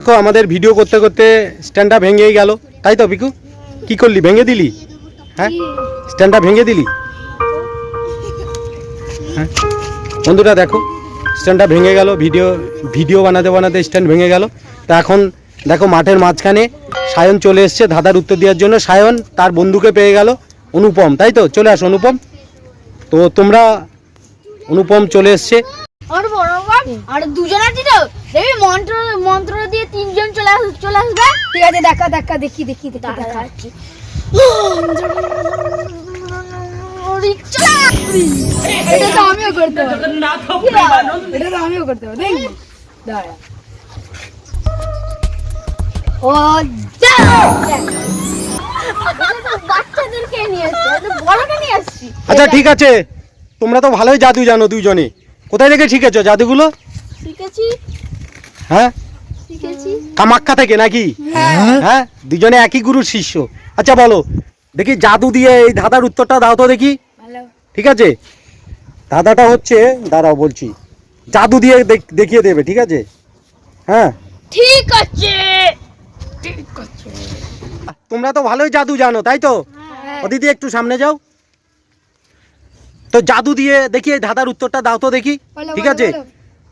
দেখো আমাদের ভিডিও করতে করতে স্ট্যান্ডটা ভেঙেই গেল, তাই তো পিকু? কি করলি, ভেঙে দিলি? হ্যাঁ, স্ট্যান্ডটা ভেঙে দিলি? হ্যাঁ বন্ধুরা দেখো স্ট্যান্ডটা ভেঙে গেল, ভিডিও বানাতে বানাতে স্ট্যান্ড ভেঙে গেল। তা এখন দেখো মাঠের মাঝখানে সায়ন চলে এসছে ধাঁধার উত্তর দেওয়ার জন্য। সায়ন তার বন্ধুকে পেয়ে গেল, অনুপম, তাই তো? চলে আসো অনুপম। তো তোমরা, অনুপম চলে এসছে। আর দুজন আছে তো, দেখবি মন্ত্র দিয়ে তিনজন চলে আসবে। ঠিক আছে, দেখা দেখি দেখা। এটা তো আমিও করতে পারি, দেখি দাঁড়া। ও যা, বাচ্চাদেরকে নিয়ে আসছে, বড়কে নিয়ে আসছি। আচ্ছা ঠিক আছে, তোমরা তো ভালোই জাদু জানো দুইজনে। কোথায় থেকে শিখেছো জাদুগুলো? শিখেছি। হ্যাঁ, কামাখ্যা থেকে নাকি? হ্যাঁ, দুজনে একই গুরুর শিষ্য। আচ্ছা বলো দেখি, জাদু দিয়ে এই ধাঁধার উত্তরটা দাও তো দেখি। ঠিক আছে, ধাঁধাটা হচ্ছে, দাঁড়াও বলছি, জাদু দিয়ে দেখিয়ে দেবে, ঠিক আছে? হ্যাঁ ঠিক আছে। তোমরা তো ভালোই জাদু জানো, তাই তো? অদিতি একটু সামনে যাও তো, জাদু দিয়ে দেখি এই ধাঁধার উত্তরটা দাও তো দেখি। ঠিক আছে,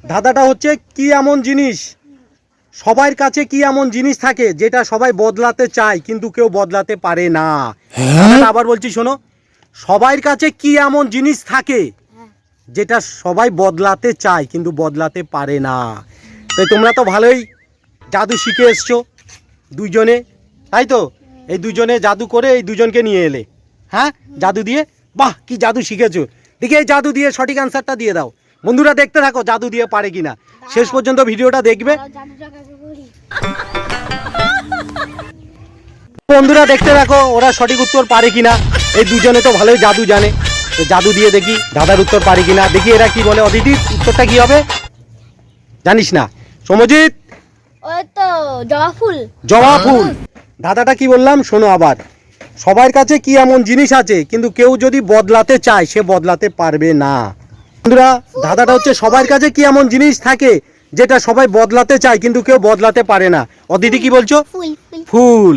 ধাঁধাটা হচ্ছে, কি এমন জিনিস, সবার কাছে কি এমন জিনিস থাকে যেটা সবাই বদলাতে চায় কিন্তু কেউ বদলাতে পারে না? আবার বলছি শোনো, সবার কাছে কি এমন জিনিস থাকে যেটা সবাই বদলাতে চায় কিন্তু বদলাতে পারে না? তাই তোমরা তো ভালোই জাদু শিখে এসছো দুইজনে, তাই তো? এই দুজনে জাদু করে এই দুজনকে নিয়ে এলে, হ্যাঁ, জাদু দিয়ে। বাহ, কি জাদু শিখেছো! দেখি এই জাদু দিয়ে সঠিক অ্যান্সারটা দিয়ে দাও। বন্ধুরা দেখতে থাকো জাদু দিয়ে পারে কিনা, শেষ পর্যন্ত ভিডিওটা দেখবে। বন্ধুরা দেখতে থাকো ওরা সঠিক উত্তর পারে কিনা। এই দুজনে তো ভালোই জাদু জানে, তো জাদু দিয়ে দেখি ধাঁধার উত্তর পারে কিনা। দেখি এরা কি বলে। অদিতি, উত্তরটা কি হবে জানিস না? সমজিৎ, ওই তো জবা ফুল। জবা ফুল। ধাঁধাটা কি বললাম শোনো আবার। সবার কাছে কি এমন জিনিস আছে কিন্তু কেউ যদি বদলাতে চায় সে বদলাতে পারবে না। বন্ধুরা ধাঁধাটা হচ্ছে, সবার কাছে কি এমন জিনিস থাকে যেটা সবাই বদলাতে চায় কিন্তু কেউ বদলাতে পারে না। অদিতি কি বলছো? ফুল।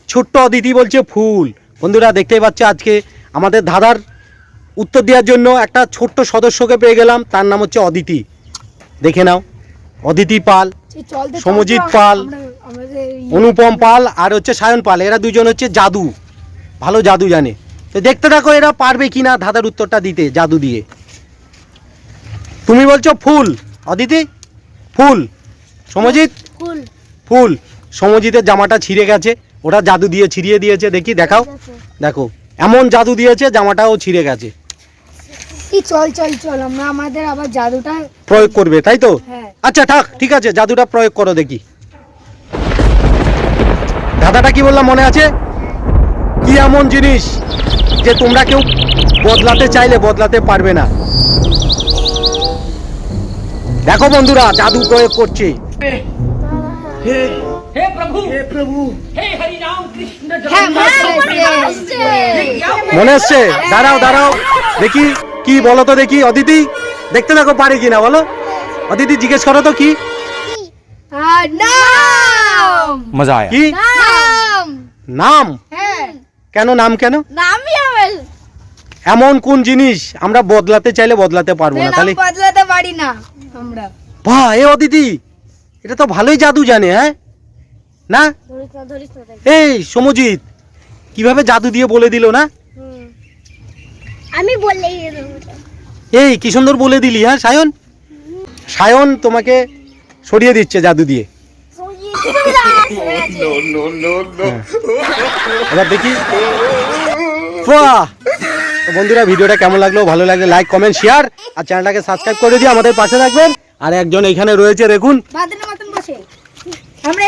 ছোট্ট অদিতি বলছে ফুল। বন্ধুরা দেখতেই পাচ্ছ, আজকে আমাদের ধাঁধার উত্তর দেওয়ার জন্য একটা ছোট্ট সদস্যকে পেয়ে গেলাম, তার নাম হচ্ছে অদিতি। দেখে নাও, অদিতি পাল, সমজিৎ পাল, অনুপম পাল আর হচ্ছে সায়ন পাল। এরা দুজন হচ্ছে জাদু, ভালো জাদু জানে। তো দেখতে থাকো এরা পারবে কিনা ধাঁধার উত্তরটা দিতে জাদু দিয়ে। তুমি বলছো ফুল, অদিতি ফুল, সমজিৎ ফুল। সমজিতের জামাটা ছিঁড়ে গেছে, ওরা জাদু দিয়ে ছিঁড়িয়ে দিয়েছে। দেখি, দেখাও, দেখো এমন জাদু দিয়েছে জামাটাও ছিঁড়ে গেছে। চল আমরা আমাদের আবার জাদুটা প্রয়োগ করবে, তাই তো? হ্যাঁ। আচ্ছা ঠিক আছে, জাদুটা প্রয়োগ করো দেখি। ধাঁধাটা কি বললাম মনে আছে? কি এমন জিনিস যে তোমরা কেউ বদলাতে চাইলে বদলাতে পারবে না? দেখো বন্ধুরা জাদু প্রয়োগ করছে। हे प्रभु हे हरि राम कृष्ण মনে আসছে? দাঁড়াও দেখি কি বলো তো দেখি। অদিতি দেখতে দেখো পারে কিনা, বলো। অদিতি জিজ্ঞেস করো তো কি मजा आया কি নাম? কেন নাম? কেন নামই হবে। এমন কোন জিনিস আমরা বদলাতে চাইলে বদলাতে পারবো না? তাহলে বদলাতে পারি না আমরা। বাহ, এ অদিতি এটা তো ভালোই জাদু জানে। হ্যাঁ না, এই সমজিৎ কিভাবে জাদু দিয়ে বলে দিল না? আমি বললেই এই কি সুন্দর বলে দিলি। হ্যাঁ সায়ন তোমাকে সরিয়ে দিচ্ছে জাদু দিয়ে। এবার দেখি। বাহ! তো বন্ধুরা ভিডিওটা কেমন লাগলো, ভালো লাগলে লাইক কমেন্ট শেয়ার আর চ্যানেলটাকে সাবস্ক্রাইব করে দিয়ে আমাদের পাশে থাকবেন। আর একজন এখানে রয়েছে দেখুন, বাদনের মতন বসে আমরা